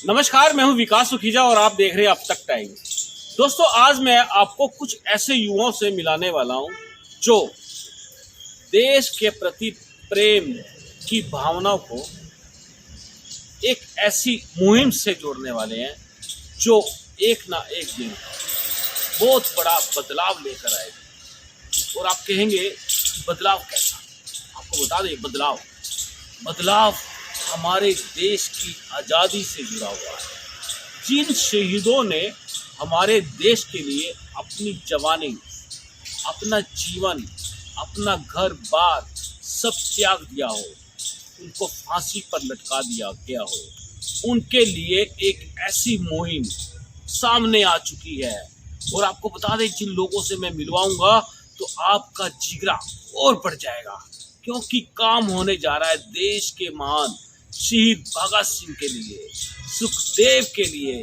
नमस्कार, मैं हूं विकास सुखीजा और आप देख रहे हैं अब तक टाइम्स। दोस्तों, आज मैं आपको कुछ ऐसे युवाओं से मिलाने वाला हूं जो देश के प्रति प्रेम की भावना को एक ऐसी मुहिम से जोड़ने वाले हैं जो एक ना एक दिन बहुत बड़ा बदलाव लेकर आएगी। और आप कहेंगे बदलाव कैसा? आपको बता दें, बदलाव हमारे देश की आज़ादी से जुड़ा हुआ है। जिन शहीदों ने हमारे देश के लिए अपनी जवानी, अपना जीवन, अपना घर बार सब त्याग दिया हो, उनको फांसी पर लटका दिया गया हो, उनके लिए एक ऐसी मुहिम सामने आ चुकी है। और आपको बता दें, जिन लोगों से मैं मिलवाऊंगा तो आपका जिगरा और बढ़ जाएगा, क्योंकि काम होने जा रहा है देश के महान शहीद भगत सिंह के लिए, सुखदेव के लिए,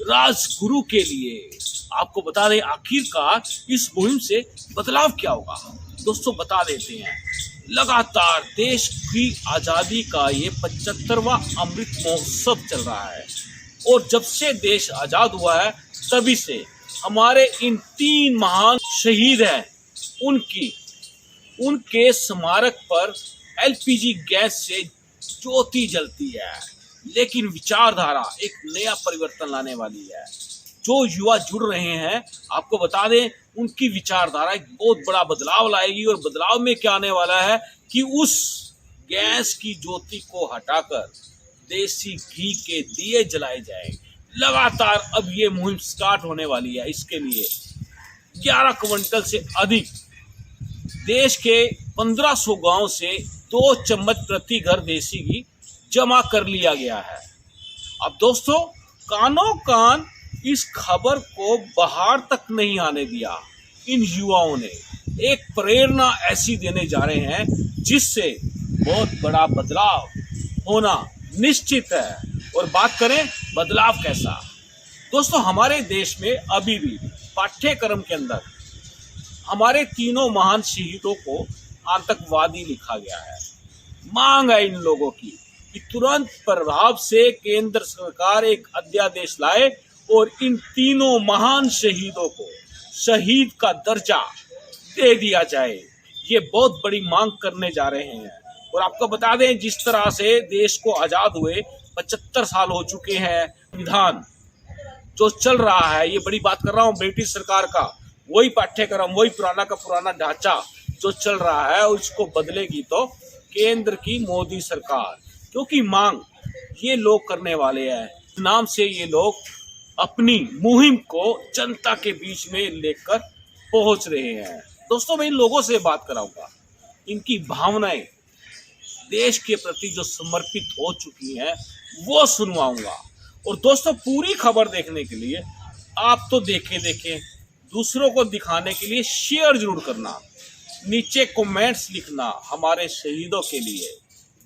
राजगुरु के लिए। आपको बता दें आखिरकार इस मुहिम से बदलाव क्या होगा। दोस्तों, बता देते हैं, लगातार देश की आज़ादी का ये 75वां अमृत महोत्सव चल रहा है। और जब से देश आज़ाद हुआ है तभी से हमारे इन 3 महान शहीद हैं, उनके स्मारक पर एलपीजी गैस से ज्योति जलती है। लेकिन विचारधारा एक नया परिवर्तन लाने वाली है। जो युवा जुड़ रहे हैं, आपको बता दें, उनकी विचारधारा एक बहुत बड़ा बदलाव लाएगी। और बदलाव में क्या आने वाला है कि उस गैस की ज्योति को हटाकर देसी घी के दिए जलाए जाएंगे। लगातार अब ये मुहिम स्टार्ट होने वाली है। इसके लिए 11 क्विंटल से अधिक देश के 1500 गांव से 2 चम्मच प्रति घर देसी घी जमा कर लिया गया है। अब दोस्तों, कानों कान इस खबर को बाहर तक नहीं आने दिया। इन युवाओं ने एक प्रेरणा ऐसी देने जा रहे हैं जिससे बहुत बड़ा बदलाव होना निश्चित है। और बात करें बदलाव कैसा, दोस्तों, हमारे देश में अभी भी पाठ्यक्रम के अंदर हमारे तीनों महान शहीदों को आतंकवादी लिखा गया है। मांग है इन लोगों की कि तुरंत प्रभाव से केंद्र सरकार एक अध्यादेश लाए और इन तीनों महान शहीदों को शहीद का दर्जा दे दिया जाए। ये बहुत बड़ी मांग करने जा रहे हैं। और आपको बता दें, जिस तरह से देश को आज़ाद हुए 75 साल हो चुके हैं, संविधान जो चल रहा है, ये बड़ी बात कर रहा हूँ ब्रिटिश सरकार का, वही पाठ्यक्रम, वही पुराना का पुराना ढांचा जो चल रहा है, उसको बदलेगी तो केंद्र की मोदी सरकार। क्योंकि मांग ये लोग करने वाले हैं। नाम से ये लोग अपनी मुहिम को जनता के बीच में लेकर पहुंच रहे हैं। दोस्तों, मैं इन लोगों से बात कराऊंगा, इनकी भावनाएं देश के प्रति जो समर्पित हो चुकी हैं वो सुनवाऊंगा। और दोस्तों, पूरी खबर देखने के लिए आप तो देखें, दूसरों को दिखाने के लिए शेयर जरूर करना, नीचे कमेंट्स लिखना हमारे शहीदों के लिए।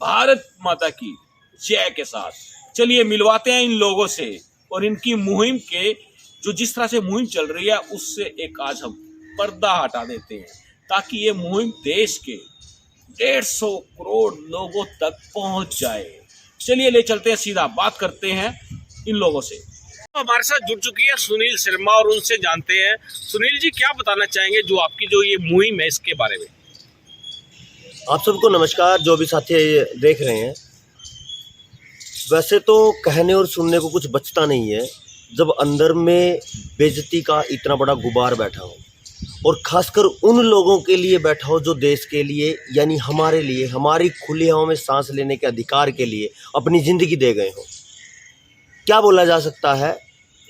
भारत माता की जय के साथ चलिए मिलवाते हैं इन लोगों से और इनकी मुहिम के जो जिस तरह से मुहिम चल रही है उससे एक आज हम पर्दा हटा देते हैं, ताकि ये मुहिम देश के 150 करोड़ लोगों तक पहुंच जाए। चलिए ले चलते हैं, सीधा बात करते हैं इन लोगों से। हमारे साथ जुड़ चुकी है सुनील शर्मा और उनसे जानते हैं। सुनील जी, क्या बताना चाहेंगे जो आपकी जो ये मुहिम है इसके बारे में? आप सबको नमस्कार, जो भी साथी देख रहे हैं। वैसे तो कहने और सुनने को कुछ बचता नहीं है जब अंदर में बेइज्जती का इतना बड़ा गुबार बैठा हो, और खासकर उन लोगों के लिए बैठा हो जो देश के लिए, यानी हमारे लिए, हमारी खुली हवा में सांस लेने के अधिकार के लिए अपनी ज़िंदगी दे गए हों। क्या बोला जा सकता है,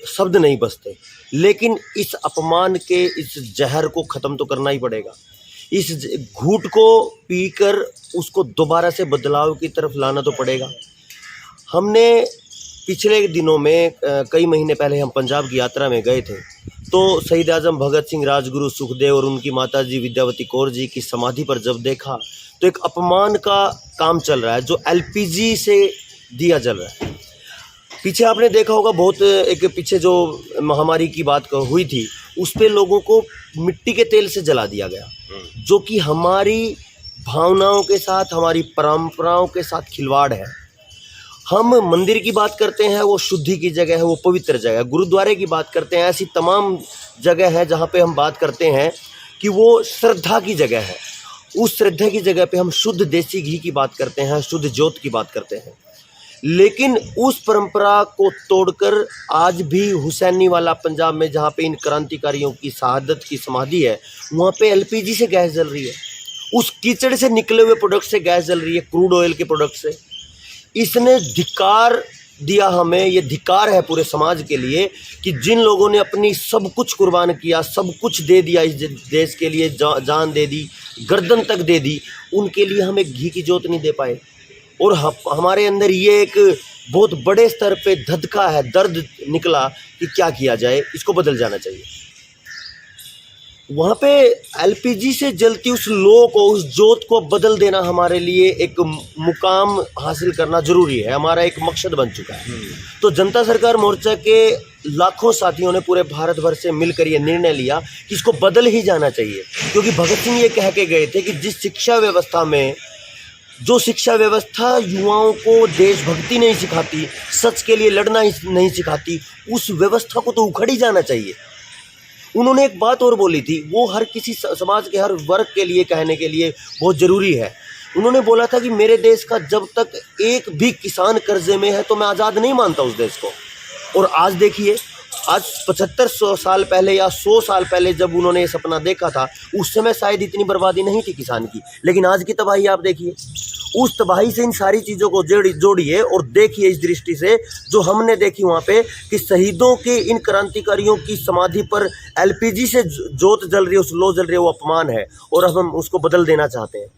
शब्द नहीं बचते। लेकिन इस अपमान के इस जहर को ख़त्म तो करना ही पड़ेगा। इस घूंट को पीकर उसको दोबारा से बदलाव की तरफ लाना तो पड़ेगा। हमने पिछले दिनों में कई महीने पहले हम पंजाब की यात्रा में गए थे, तो शहीद आज़म भगत सिंह, राजगुरु सुखदेव और उनकी माता जी विद्यावती कौर जी की समाधि पर जब देखा तो एक अपमान का काम चल रहा है जो एलपीजी से दिया जल रहा है। पीछे आपने देखा होगा, बहुत एक पीछे जो महामारी की बात हुई थी उस पे लोगों को मिट्टी के तेल से जला दिया गया, जो कि हमारी भावनाओं के साथ, हमारी परंपराओं के साथ खिलवाड़ है। हम मंदिर की बात करते हैं, वो शुद्धि की जगह है, वो पवित्र जगह है। गुरुद्वारे की बात करते हैं, ऐसी तमाम जगह है जहाँ पे हम बात करते हैं कि वो श्रद्धा की जगह है। उस श्रद्धा की जगह पे हम शुद्ध देसी घी की बात करते हैं, शुद्ध ज्योत की बात करते हैं। लेकिन उस परंपरा को तोड़कर आज भी हुसैनी वाला पंजाब में, जहाँ पे इन क्रांतिकारियों की शहादत की समाधि है, वहाँ पे एलपीजी से गैस जल रही है। उस कीचड़ से निकले हुए प्रोडक्ट से गैस जल रही है, क्रूड ऑयल के प्रोडक्ट से। इसने धिक्कार दिया हमें, ये धिक्कार है पूरे समाज के लिए कि जिन लोगों ने अपनी सब कुछ कुर्बान किया, सब कुछ दे दिया इस देश के लिए, जान दे दी, गर्दन तक दे दी, उनके लिए हम एक घी की जोत नहीं दे पाए। और हमारे अंदर ये एक बहुत बड़े स्तर पे धधका है, दर्द निकला कि क्या किया जाए, इसको बदल जाना चाहिए। वहाँ पे एलपीजी से जलती उस लो को, उस जोत को बदल देना हमारे लिए एक मुकाम हासिल करना जरूरी है, हमारा एक मकसद बन चुका है। तो जनता सरकार मोर्चा के लाखों साथियों ने पूरे भारत भर से मिलकर ये निर्णय लिया कि इसको बदल ही जाना चाहिए। क्योंकि भगत सिंह ये कह के गए थे कि जिस शिक्षा व्यवस्था में, जो शिक्षा व्यवस्था युवाओं को देशभक्ति नहीं सिखाती, सच के लिए लड़ना नहीं सिखाती, उस व्यवस्था को तो उखड़ ही जाना चाहिए। उन्होंने एक बात और बोली थी, वो हर किसी समाज के हर वर्ग के लिए कहने के लिए बहुत ज़रूरी है। उन्होंने बोला था कि मेरे देश का जब तक एक भी किसान कर्जे में है तो मैं आज़ाद नहीं मानता उस देश को। और आज देखिए, आज 75 साल पहले या 100 साल पहले जब उन्होंने ये सपना देखा था, उस समय शायद इतनी बर्बादी नहीं थी किसान की, लेकिन आज की तबाही आप देखिए। उस तबाही से इन सारी चीज़ों को जोड़िए और देखिए इस दृष्टि से जो हमने देखी वहाँ पे कि शहीदों के, इन क्रांतिकारियों की समाधि पर एलपीजी से जोत जल रही है, उस लो जल रही है, वो अपमान है और अब हम उसको बदल देना चाहते हैं।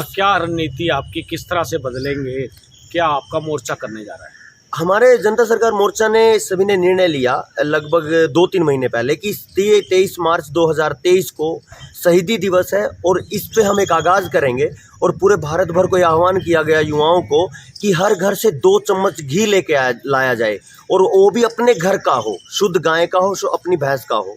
क्या रणनीति आपकी, किस तरह से बदलेंगे, क्या आपका मोर्चा करने जा रहा है? हमारे जनता सरकार मोर्चा ने सभी ने निर्णय लिया लगभग 2-3 महीने पहले कि 23 मार्च 2023 को शहीदी दिवस है और इस पे हम एक आगाज़ करेंगे। और पूरे भारत भर को यह आह्वान किया गया युवाओं को कि हर घर से 2 चम्मच घी लेके लाया जाए, और वो भी अपने घर का हो, शुद्ध गाय का हो, अपनी भैंस का हो।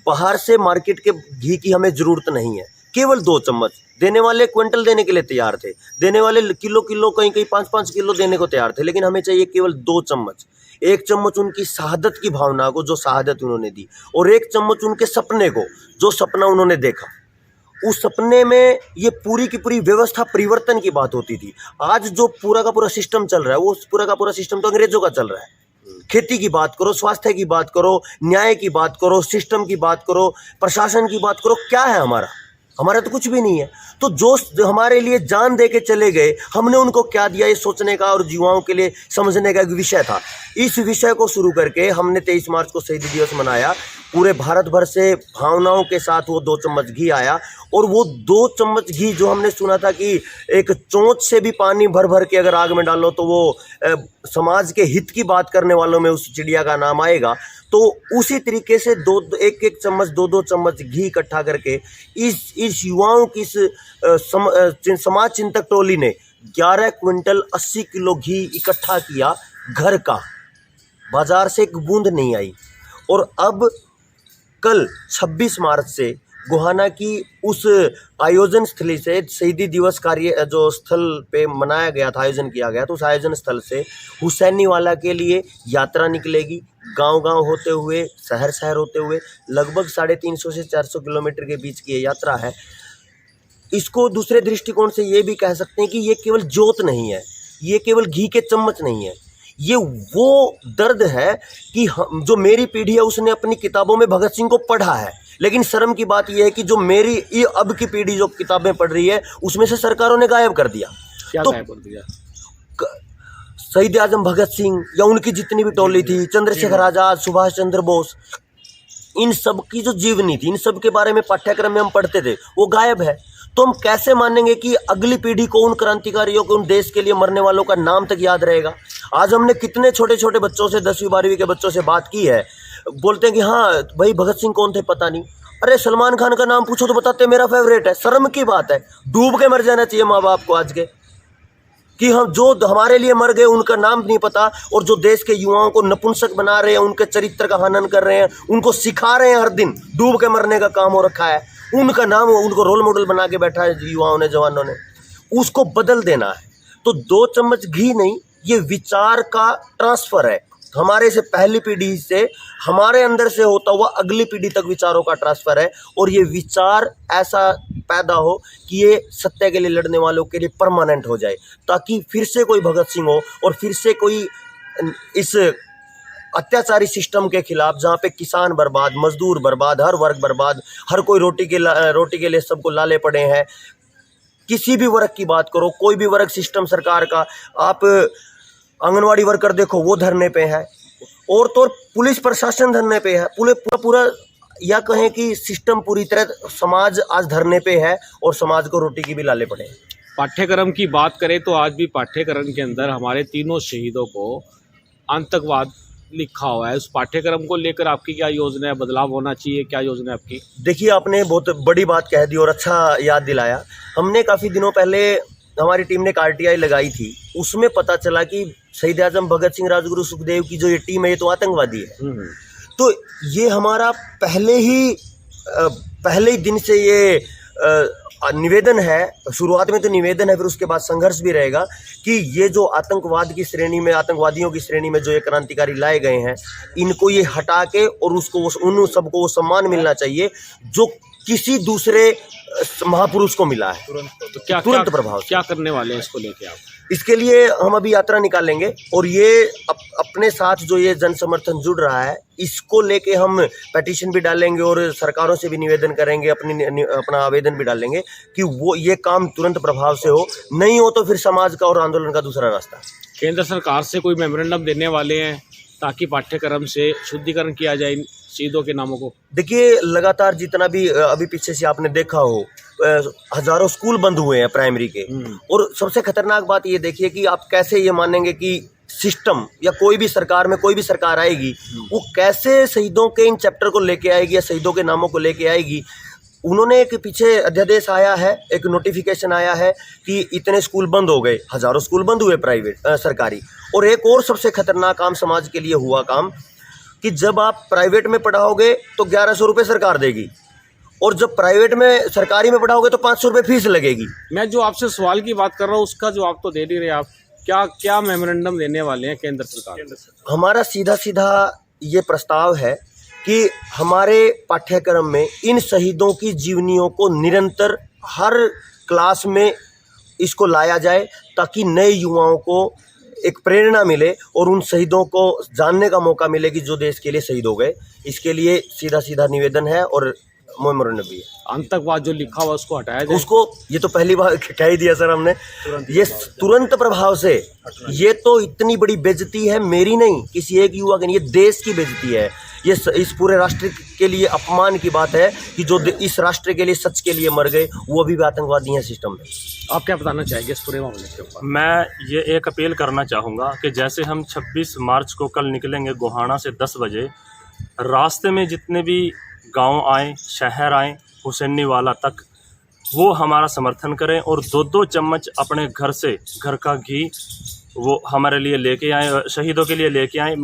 बाहर से मार्केट के घी की हमें ज़रूरत नहीं है, केवल 2 चम्मच। देने वाले क्विंटल देने के लिए तैयार थे, देने वाले किलो कहीं 5-5 किलो देने को तैयार थे, लेकिन हमें चाहिए केवल 2 चम्मच। 1 चम्मच उनकी शहादत की भावना को, जो शहादत उन्होंने दी, और 1 चम्मच उनके सपने को, जो सपना उन्होंने देखा। उस सपने में ये पूरी की पूरी व्यवस्था परिवर्तन की बात होती थी। आज जो पूरा का पूरा सिस्टम चल रहा है, वो पूरा का पूरा सिस्टम तो अंग्रेजों का चल रहा है। खेती की बात करो, स्वास्थ्य की बात करो, न्याय की बात करो, सिस्टम की बात करो, प्रशासन की बात करो, क्या है हमारा तो कुछ भी नहीं है। तो जो हमारे लिए जान दे के चले गए, हमने उनको क्या दिया, ये सोचने का और युवाओं के लिए समझने का एक विषय था। इस विषय को शुरू करके हमने 23 मार्च को शहीदी दिवस मनाया। पूरे भारत भर से भावनाओं के साथ वो 2 चम्मच घी आया, और वो 2 चम्मच घी जो हमने सुना था कि एक चोंच से भी पानी भर भर के अगर आग में डालो तो वो समाज के हित की बात करने वालों में उस चिड़िया का नाम आएगा। तो उसी तरीके से 1-1 चम्मच, 2-2 चम्मच घी इकट्ठा करके इस युवाओं की समाज चिंतक टोली ने 11 क्विंटल 80 किलो घी इकट्ठा किया, घर का, बाजार से एक बूंद नहीं आई। और अब कल 26 मार्च से गोहाना की उस आयोजन स्थली से, शहीदी दिवस कार्य जो स्थल पे मनाया गया था, आयोजन किया गया, तो उस आयोजन स्थल से हुसैनी वाला के लिए यात्रा निकलेगी, गांव-गांव होते हुए, शहर-शहर होते हुए, लगभग 350 से 400 किलोमीटर के बीच की ये यात्रा है। इसको दूसरे दृष्टिकोण से ये भी कह सकते हैं कि ये केवल जोत नहीं है, ये केवल घी के चम्मच नहीं है, ये वो दर्द है कि जो मेरी पीढ़ी है उसने अपनी किताबों में भगत सिंह को पढ़ा है, लेकिन शर्म की बात यह है कि जो मेरी ये अब की पीढ़ी जो किताबें पढ़ रही है उसमें से सरकारों ने गायब कर दिया। क्या तो गायब कर दिया? शहीद आजम भगत सिंह या उनकी जितनी भी टोली थी, चंद्रशेखर आजाद, सुभाष चंद्र बोस, इन सब की जो जीवनी थी, इन सब के बारे में पाठ्यक्रम में हम पढ़ते थे, वो गायब है। तो हम कैसे मानेंगे कि अगली पीढ़ी को उन क्रांतिकारियों को, उन देश के लिए मरने वालों का नाम तक याद रहेगा? आज हमने कितने छोटे छोटे बच्चों से, 10वीं-12वीं के बच्चों से बात की है, बोलते हैं कि हाँ भाई भगत सिंह कौन थे पता नहीं। अरे सलमान खान का नाम पूछो तो बताते मेरा फेवरेट है। शर्म की बात है, डूब के मर जाना चाहिए माँ बाप को आज के, कि हम जो हमारे लिए मर गए उनका नाम नहीं पता, और जो देश के युवाओं को नपुंसक बना रहे हैं, उनके चरित्र का हनन कर रहे हैं, उनको सिखा रहे हैं, हर दिन डूब के मरने का काम हो रखा है, उनका नाम, उनको रोल मॉडल बना के बैठा है युवाओं ने, जवानों ने। उसको बदल देना है। तो 2 चम्मच घी नहीं, ये विचार का ट्रांसफर है। हमारे से पहली पीढ़ी से हमारे अंदर से होता हुआ अगली पीढ़ी तक विचारों का ट्रांसफर है, और ये विचार ऐसा पैदा हो कि ये सत्य के लिए लड़ने वालों के लिए परमानेंट हो जाए, ताकि फिर से कोई भगत सिंह हो और फिर से कोई इस अत्याचारी सिस्टम के खिलाफ, जहाँ पे किसान बर्बाद, मजदूर बर्बाद, हर वर्ग बर्बाद, हर कोई रोटी के लिए सबको लाले पड़े हैं। किसी भी वर्ग की बात करो, कोई भी वर्ग सिस्टम सरकार का, आप आंगनवाड़ी वर्कर देखो वो धरने पे है, और तो पुलिस प्रशासन धरने पे है, पूरा या कहें कि सिस्टम पूरी तरह समाज आज धरने पे है, और समाज को रोटी की भी लाले पड़े हैं। पाठ्यक्रम की बात करें तो आज भी पाठ्यक्रम के अंदर हमारे तीनों शहीदों को आतंकवाद लिखा हुआ है। उस पाठ्यक्रम को लेकर आपकी क्या योजना है, बदलाव होना चाहिए, क्या योजना है आपकी? देखिए, आपने बहुत बड़ी बात कह दी और अच्छा याद दिलाया। हमने काफ़ी दिनों पहले हमारी टीम ने एक RTI लगाई थी, उसमें पता चला कि शहीद आजम भगत सिंह राजगुरु सुखदेव की जो ये टीम है, ये तो आतंकवादी है। तो ये हमारा पहले ही दिन से ये निवेदन है। शुरुआत में तो निवेदन है, फिर उसके बाद संघर्ष भी रहेगा कि ये जो आतंकवाद की श्रेणी में, आतंकवादियों की श्रेणी में जो ये क्रांतिकारी लाए गए हैं, इनको ये हटा के और उन सबको वो सम्मान मिलना चाहिए जो किसी दूसरे महापुरुष को मिला है, तो तुरंत प्रभाव से। क्या करने वाले हैं इसको लेके आप? इसके लिए हम अभी यात्रा निकालेंगे, और ये अपने साथ जो ये जन समर्थन जुड़ रहा है, इसको लेके हम पेटिशन भी डालेंगे और सरकारों से भी निवेदन करेंगे, अपना आवेदन भी डालेंगे कि वो ये काम तुरंत प्रभाव से हो। नहीं हो तो फिर समाज का और आंदोलन का दूसरा रास्ता। केंद्र सरकार से कोई मेमोरेंडम देने वाले हैं ताकि पाठ्यक्रम से शुद्धिकरण किया जाए शहीदों के नामों को? देखिए, लगातार जितना भी अभी पीछे से आपने देखा हो, हजारों स्कूल बंद हुए हैं प्राइमरी के, और सबसे खतरनाक बात ये देखिए कि आप कैसे ये मानेंगे कि सिस्टम या कोई भी सरकार आएगी, वो कैसे शहीदों के इन चैप्टर को लेके आएगी या शहीदों के नामों को लेके आएगी। उन्होंने एक पीछे अध्यादेश आया है, एक नोटिफिकेशन आया है कि इतने स्कूल बंद हो गए, हजारों स्कूल बंद हुए प्राइवेट सरकारी। और एक और सबसे खतरनाक काम समाज के लिए हुआ काम कि जब आप प्राइवेट में पढ़ाओगे तो 1100 रुपये सरकार देगी, और जब प्राइवेट में सरकारी में पढ़ाओगे तो 500 रुपये फीस लगेगी। मैं जो आपसे सवाल की बात कर रहा हूँ उसका जवाब तो दे नहीं रहे आप। क्या मेमोरेंडम देने वाले हैं केंद्र सरकार? हमारा सीधा ये प्रस्ताव है कि हमारे पाठ्यक्रम में इन शहीदों की जीवनियों को निरंतर हर क्लास में इसको लाया जाए, ताकि नए युवाओं को एक प्रेरणा मिले और उन शहीदों को जानने का मौका मिले कि जो देश के लिए शहीद हो गए। इसके लिए सीधा निवेदन है और मेमोरेंडम भी है। आतंकवाद जो लिखा हुआ उसको हटाया जाए। उसको, ये तो पहली बार कह ही दिया सर हमने, ये तुरंत प्रभाव से। ये तो इतनी बड़ी बेइज्जती है, मेरी नहीं, किसी एक युवा की नहीं, ये देश की बेइज्जती है। ये इस पूरे राष्ट्र के लिए अपमान की बात है कि जो इस राष्ट्र के लिए, सच के लिए मर गए, वो अभी भी आतंकवादी हैं सिस्टम में। आप क्या बताना चाहेंगे इस पूरे मामले के ऊपर? मैं ये एक अपील करना चाहूँगा कि जैसे हम 26 मार्च को कल निकलेंगे गोहाना से 10 बजे, रास्ते में जितने भी गांव आए, शहर आए, हुसैनी वाला तक, वो हमारा समर्थन करें और 2-2 चम्मच अपने घर से, घर का घी वो हमारे लिए लेके आए, शहीदों के लिए लेके आए,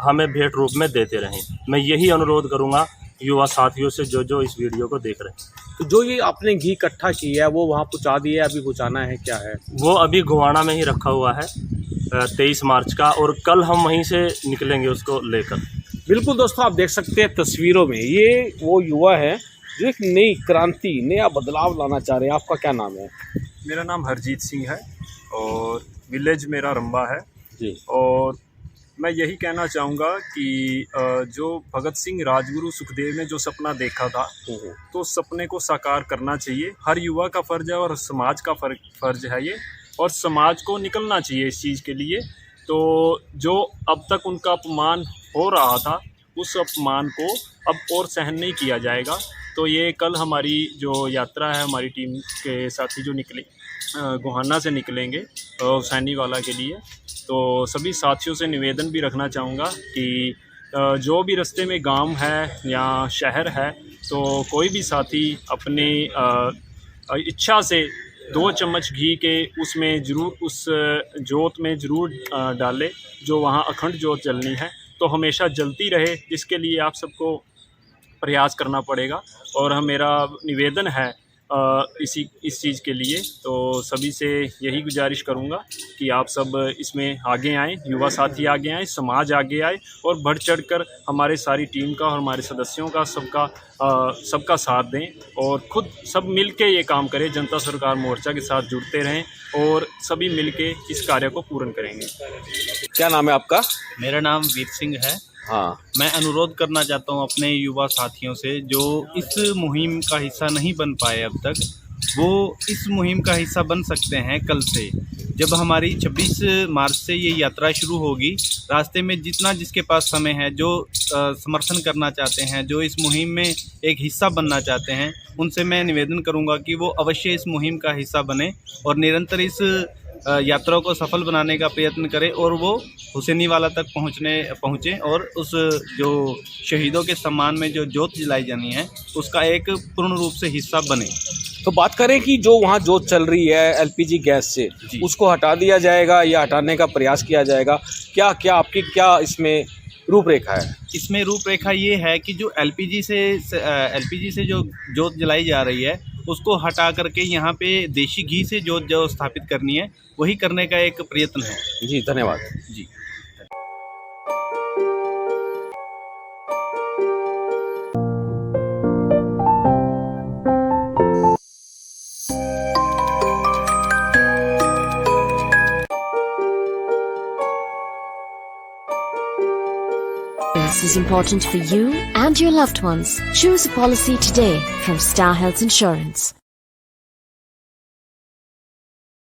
हमें भेंट रूप में देते रहें। मैं यही अनुरोध करूँगा युवा साथियों से जो इस वीडियो को देख रहे हैं। तो जो ये आपने घी इकट्ठा किया है वो वहाँ पहुँचा दिया है, अभी पहुँचाना है, क्या है? वो अभी गोहाना में ही रखा हुआ है 23 मार्च का, और कल हम वहीं से निकलेंगे उसको लेकर। बिल्कुल दोस्तों, आप देख सकते हैं तस्वीरों में, ये वो युवा है जो एक नई क्रांति, नया बदलाव लाना चाह रहे हैं। आपका क्या नाम है? मेरा नाम हरजीत सिंह है और विलेज मेरा रंबा है जी। और मैं यही कहना चाहूँगा कि जो भगत सिंह, राजगुरु, सुखदेव ने जो सपना देखा था, तो सपने को साकार करना चाहिए। हर युवा का फ़र्ज है और समाज का फ़र्ज है ये, और समाज को निकलना चाहिए इस चीज़ के लिए। तो जो अब तक उनका अपमान हो रहा था, उस अपमान को अब और सहन नहीं किया जाएगा। तो ये कल हमारी जो यात्रा है, हमारी टीम के साथी जो निकले गोहाना से निकलेंगे हुसैनी वाला के लिए, तो सभी साथियों से निवेदन भी रखना चाहूँगा कि जो भी रास्ते में गांव है या शहर है, तो कोई भी साथी अपनी इच्छा से 2 चम्मच घी के उसमें ज़रूर, उस जोत में ज़रूर डाले जो वहाँ अखंड जोत जलनी है, तो हमेशा जलती रहे, जिसके लिए आप सबको प्रयास करना पड़ेगा। और मेरा निवेदन है इस चीज़ के लिए। तो सभी से यही गुजारिश करूँगा कि आप सब इसमें आगे आएँ, युवा साथी आगे आएँ, समाज आगे आए और बढ़ चढ़कर हमारे सारी टीम का और हमारे सदस्यों का सबका साथ दें और खुद सब मिल के ये काम करें। जनता सरकार मोर्चा के साथ जुड़ते रहें और सभी मिल के इस कार्य को पूर्ण करेंगे। क्या नाम है आपका? मेरा नाम वीर सिंह है। हाँ, मैं अनुरोध करना चाहता हूं अपने युवा साथियों से जो इस मुहिम का हिस्सा नहीं बन पाए अब तक, वो इस मुहिम का हिस्सा बन सकते हैं कल से। जब हमारी 26 मार्च से ये यात्रा शुरू होगी, रास्ते में जिसके पास समय है, जो समर्थन करना चाहते हैं, जो इस मुहिम में एक हिस्सा बनना चाहते हैं, उनसे मैं निवेदन करूंगा कि वो अवश्य इस मुहिम का हिस्सा बने और निरंतर इस यात्रा को सफल बनाने का प्रयत्न करें और वो हुसैनी वाला तक पहुँचें और उस जो शहीदों के सम्मान में जो जोत जलाई जानी है उसका एक पूर्ण रूप से हिस्सा बने। तो बात करें कि जो वहाँ जोत चल रही है एलपीजी गैस से, उसको हटा दिया जाएगा या हटाने का प्रयास किया जाएगा? क्या आपकी क्या इसमें रूपरेखा है? इसमें रूपरेखा ये है कि जो एलपीजी से जो जोत जलाई जा रही है उसको हटा करके यहाँ पे देशी घी से जोत जो स्थापित करनी है, वही करने का एक प्रयत्न है। जी, धन्यवाद। जी। This is important for you and your loved ones. Choose a policy today from Star Health Insurance.